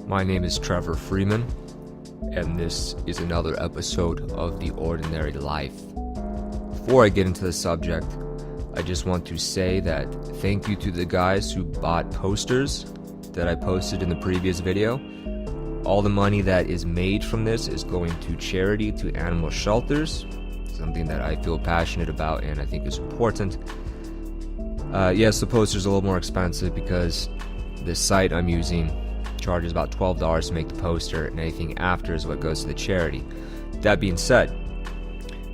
My name is Trevor Freeman, and this is another episode of The Ordinary Life. Before I get into the subject, I just want to say that thank you to the guys who bought posters that I posted in the previous video. All the money that is made from this is going to charity, to animal shelters, something that I feel passionate about and I think is important. Yes, the poster's a little more expensive because the site I'm using charges about $12 to make the poster, and anything after is what goes to the charity. That being said,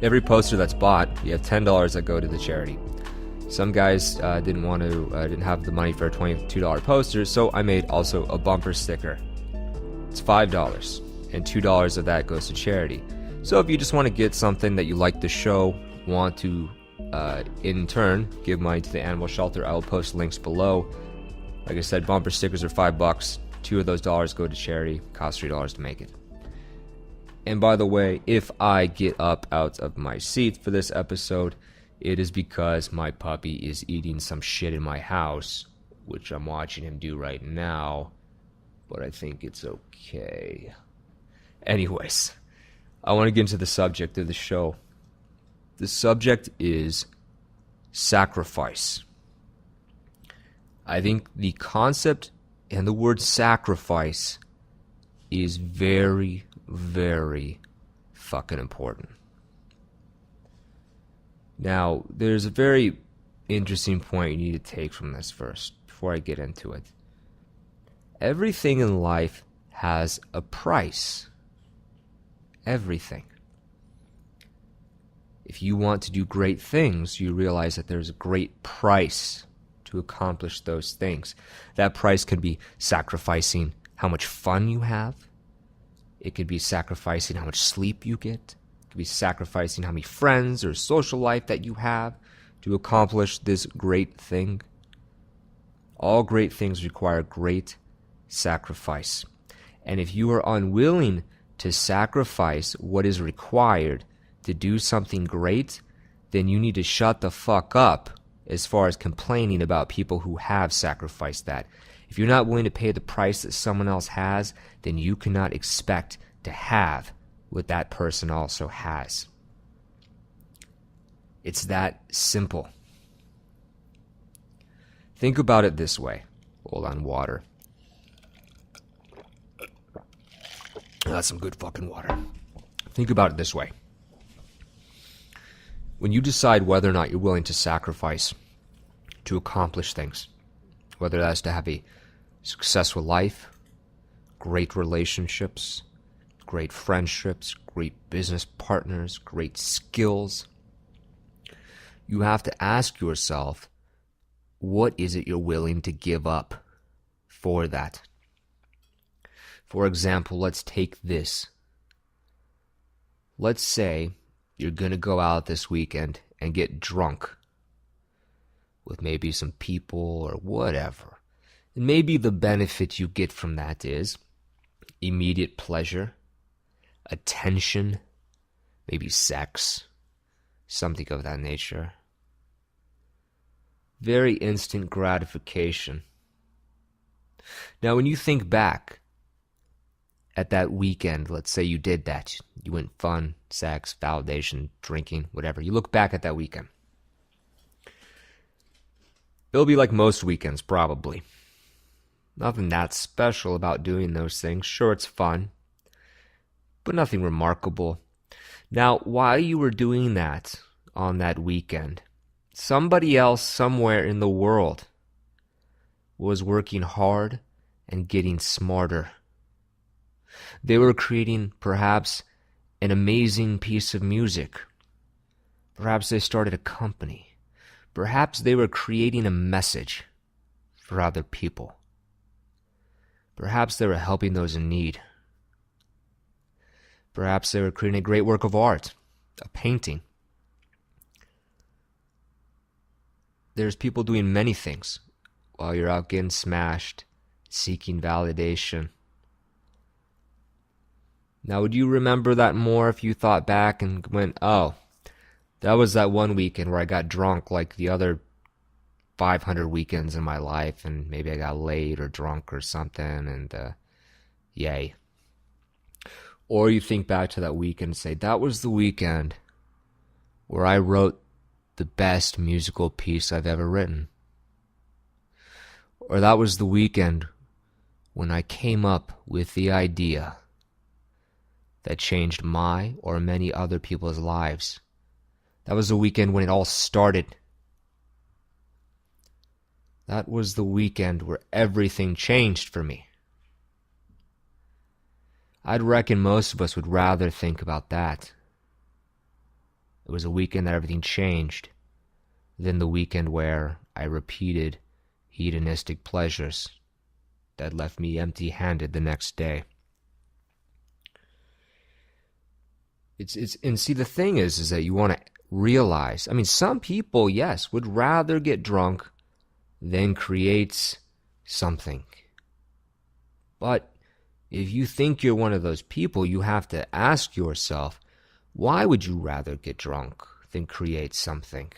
every poster that's bought, you have $10 that go to the charity. Some guys didn't have the money for a $22 poster, so I made also a bumper sticker. It's $5, and $2 of that goes to charity. So if you just want to get something that you like the show, want to in turn give money to the animal shelter, I will post links below. Like I said, bumper stickers are $5. $2 of those dollars go to charity. Costs $3 to make it. And by the way, if I get up out of my seat for this episode, it is because my puppy is eating some shit in my house, which I'm watching him do right now, but I think it's okay. Anyways, I want to get into the subject of the show. The subject is sacrifice. I think the concept and the word sacrifice is very, very fucking important. Now, there's a very interesting point you need to take from this first, before I get into it. Everything in life has a price. Everything. If you want to do great things, you realize that there's a great price to accomplish those things. That price could be sacrificing how much fun you have. It could be sacrificing how much sleep you get. It could be sacrificing how many friends or social life that you have to accomplish this great thing. All great things require great sacrifice. And if you are unwilling to sacrifice what is required to do something great, then you need to shut the fuck up as far as complaining about people who have sacrificed that. If you're not willing to pay the price that someone else has, then you cannot expect to have what that person also has. It's that simple. Think about it this way. Hold on, water. That's some good fucking water. Think about it this way. When you decide whether or not you're willing to sacrifice to accomplish things, whether that's to have a successful life, great relationships, great friendships, great business partners, great skills, you have to ask yourself, what is it you're willing to give up for that? For example, let's take this. Let's say you're going to go out this weekend and get drunk with maybe some people or whatever. And maybe the benefit you get from that is immediate pleasure, attention, maybe sex, something of that nature. Very instant gratification. Now, when you think back at that weekend, let's say you did that. You went fun, sex, validation, drinking, whatever. You look back at that weekend. It'll be like most weekends, probably. Nothing that special about doing those things. Sure, it's fun, but nothing remarkable. Now, while you were doing that on that weekend, somebody else somewhere in the world was working hard and getting smarter. They were creating perhaps an amazing piece of music. Perhaps they started a company. Perhaps they were creating a message for other people. Perhaps they were helping those in need. Perhaps they were creating a great work of art, a painting. There's people doing many things while you're out getting smashed, seeking validation. Now, would you remember that more if you thought back and went, oh, that was that one weekend where I got drunk like the other 500 weekends in my life, and maybe I got laid or drunk or something, and Yay. Or you think back to that weekend and say, that was the weekend where I wrote the best musical piece I've ever written. Or that was the weekend when I came up with the idea that changed my or many other people's lives. That was the weekend when it all started. That was the weekend where everything changed for me. I'd reckon most of us would rather think about that. It was a weekend that everything changed than the weekend where I repeated hedonistic pleasures that left me empty-handed the next day. And see, the thing is that you want to realize, some people, yes, would rather get drunk than create something. But if you think you're one of those people, you have to ask yourself, why would you rather get drunk than create something?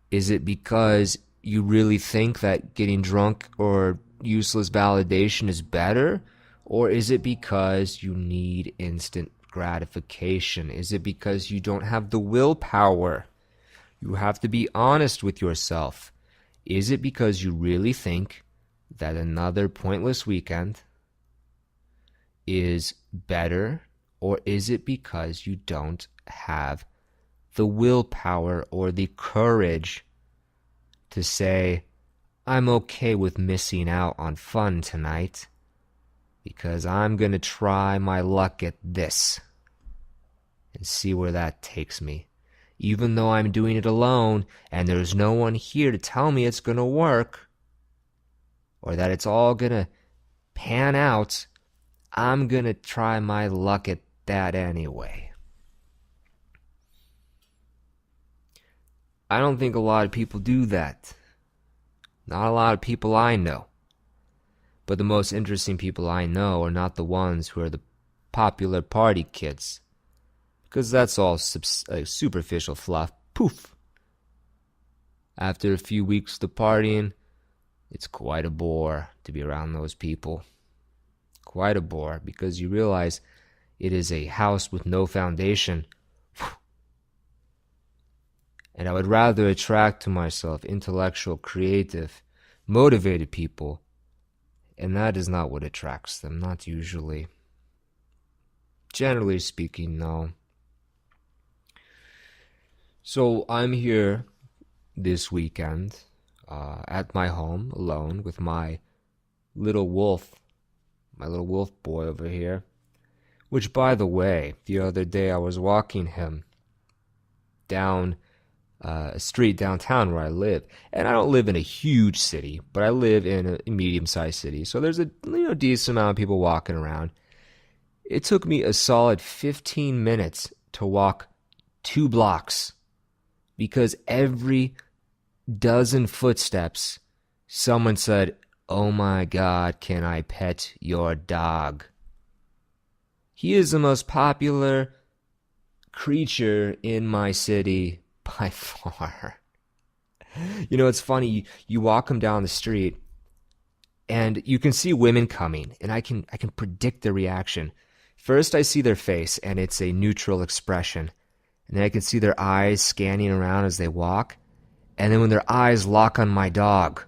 Is it because you really think that getting drunk or useless validation is better? Or is it because you need instant gratification? Is it because you don't have the willpower? You have to be honest with yourself. Is it because you really think that another pointless weekend is better? Or is it because you don't have the willpower or the courage to say, I'm okay with missing out on fun tonight because I'm going to try my luck at this and see where that takes me. Even though I'm doing it alone and there's no one here to tell me it's going to work or that it's all going to pan out, I'm going to try my luck at that anyway. I don't think a lot of people do that. Not a lot of people I know. But the most interesting people I know are not the ones who are the popular party kids. Because that's all superficial fluff. Poof! After a few weeks of partying, it's quite a bore to be around those people. Quite a bore, because you realize it is a house with no foundation. And I would rather attract to myself intellectual, creative, motivated people. And that is not what attracts them, not usually. Generally speaking, no. So I'm here this weekend at my home alone with my little wolf boy over here. Which, by the way, the other day I was walking him down a street downtown where I live. And I don't live in a huge city, but I live in a medium-sized city. So there's a decent amount of people walking around. It took me a solid 15 minutes to walk 2 blocks because every dozen footsteps, someone said, "Oh my God, can I pet your dog?" He is the most popular creature in my city by far. It's funny. You walk them down the street, and you can see women coming, and I can predict their reaction. First, I see their face, and it's a neutral expression, and then I can see their eyes scanning around as they walk, and then when their eyes lock on my dog,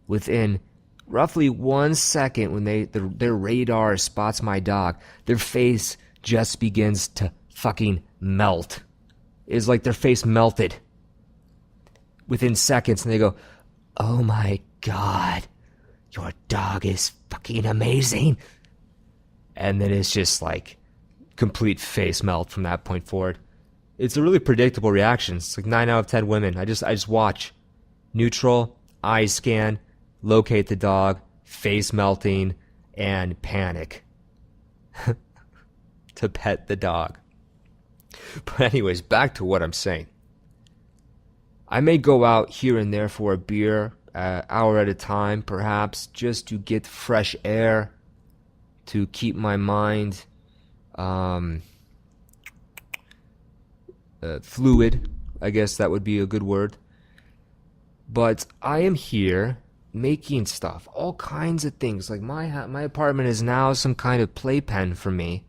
within roughly 1 second, when their radar spots my dog, their face just begins to fucking melt. It's like their face melted within seconds, and they go, "Oh my God, your dog is fucking amazing." And then it's just like complete face melt from that point forward. It's a really predictable reaction. It's like 9 out of 10 women. I just watch. Neutral, eye scan, locate the dog, face melting, and panic to pet the dog. But anyways, back to what I'm saying. I may go out here and there for a beer, hour at a time, perhaps, just to get fresh air, to keep my mind fluid. I guess that would be a good word. But I am here making stuff, all kinds of things. Like my apartment is now some kind of playpen for me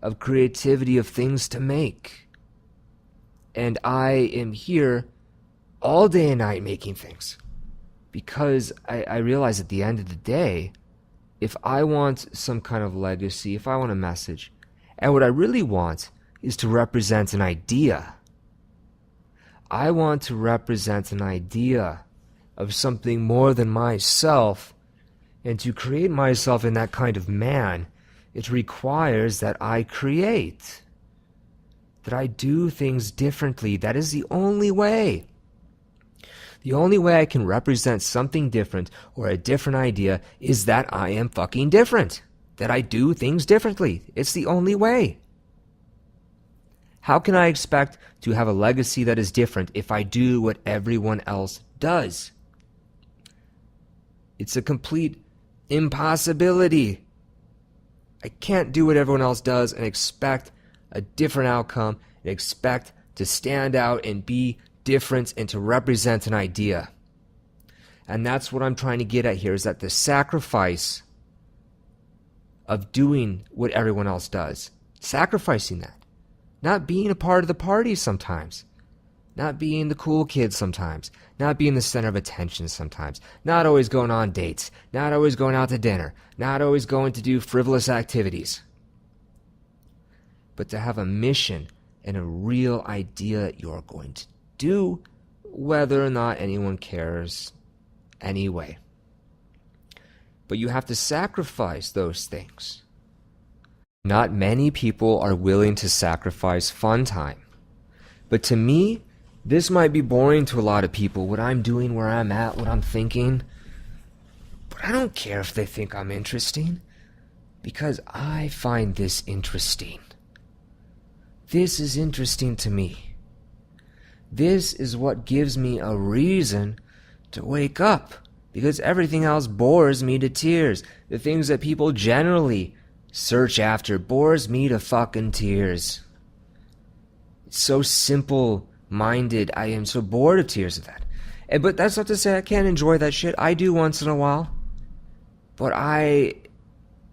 of creativity, of things to make. And I am here all day and night making things because I realize at the end of the day, if I want some kind of legacy, if I want a message, and what I really want is to represent an idea. I want to represent an idea of something more than myself, and to create myself in that kind of man, it requires that I create, that I do things differently. That is the only way. The only way I can represent something different or a different idea is that I am fucking different, that I do things differently. It's the only way. How can I expect to have a legacy that is different if I do what everyone else does? It's a complete impossibility. I can't do what everyone else does and expect a different outcome and expect to stand out and be different and to represent an idea. And that's what I'm trying to get at here, is that the sacrifice of doing what everyone else does, sacrificing that, not being a part of the party sometimes, not being the cool kid sometimes, not being the center of attention sometimes, not always going on dates, not always going out to dinner, not always going to do frivolous activities, but to have a mission and a real idea you're going to do, whether or not anyone cares anyway. But you have to sacrifice those things. Not many people are willing to sacrifice fun time. But to me, this might be boring to a lot of people, what I'm doing, where I'm at, what I'm thinking. But I don't care if they think I'm interesting, because I find this interesting. This is interesting to me. This is what gives me a reason to wake up, because everything else bores me to tears. The things that people generally search after bores me to fucking tears. It's so simple-minded. I am so bored of tears of that. But that's not to say I can't enjoy that shit. I do once in a while. But I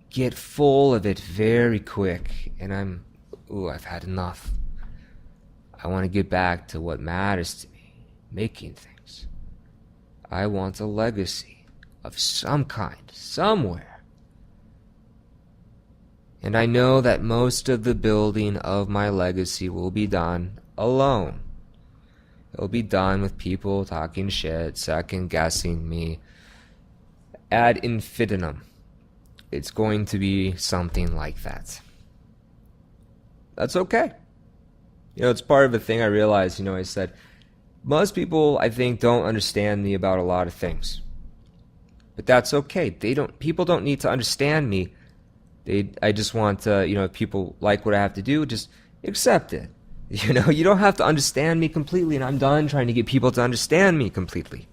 get full of it very quick. And I've had enough. I want to get back to what matters to me. Making things. I want a legacy of some kind, somewhere. And I know that most of the building of my legacy will be done alone. It'll be done with people talking shit, second-guessing me. Ad infinitum. It's going to be something like that. That's okay. It's part of the thing I realized, I said, most people, I think, don't understand me about a lot of things. But that's okay. People don't need to understand me. I just want to, if people like what I have to do, just accept it. You don't have to understand me completely, and I'm done trying to get people to understand me completely.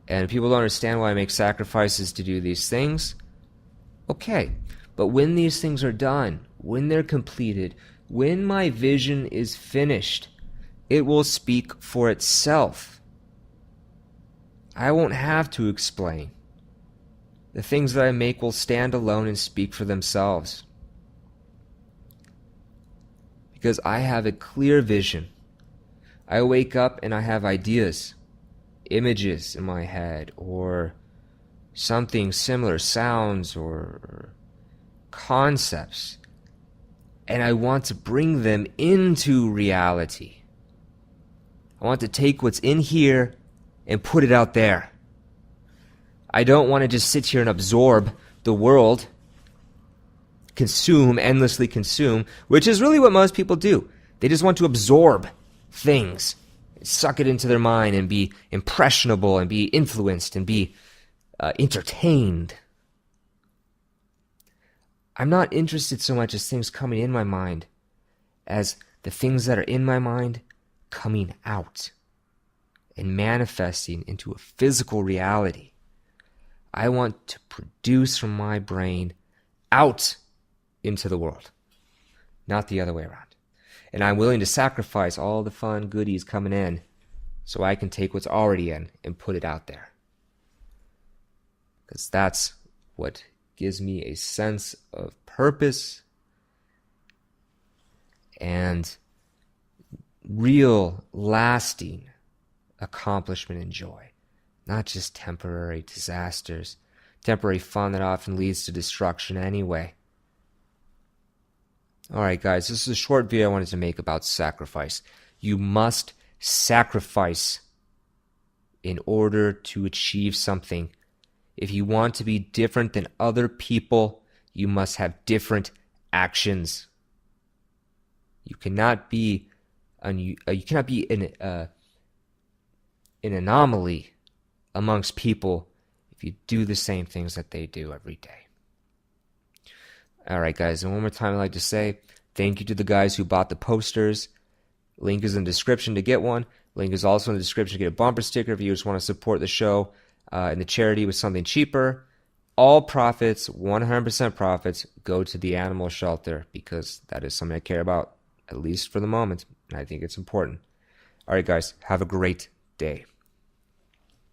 And if people don't understand why I make sacrifices to do these things, okay. But when these things are done, when they're completed, when my vision is finished, it will speak for itself. I won't have to explain. The things that I make will stand alone and speak for themselves. Because I have a clear vision. I wake up and I have ideas, images in my head, or something similar, sounds or concepts. And I want to bring them into reality. I want to take what's in here and put it out there. I don't want to just sit here and absorb the world, endlessly consume, which is really what most people do. They just want to absorb things, suck it into their mind and be impressionable and be influenced and be entertained. I'm not interested so much as things coming in my mind as the things that are in my mind coming out and manifesting into a physical reality. I want to produce from my brain out into the world, not the other way around. And I'm willing to sacrifice all the fun goodies coming in so I can take what's already in and put it out there. Because that's what gives me a sense of purpose and real, lasting accomplishment and joy. Not just temporary disasters, temporary fun that often leads to destruction anyway. Alright guys, this is a short video I wanted to make about sacrifice. You must sacrifice in order to achieve something. If you want to be different than other people, you must have different actions. You cannot be an anomaly amongst people if you do the same things that they do every day. Alright guys, and one more time I'd like to say thank you to the guys who bought the posters. Link is in the description to get one. Link is also in the description to get a bumper sticker if you just want to support the show and the charity with something cheaper. All profits, 100% profits, go to the animal shelter because that is something I care about, at least for the moment, and I think it's important. Alright guys, have a great day.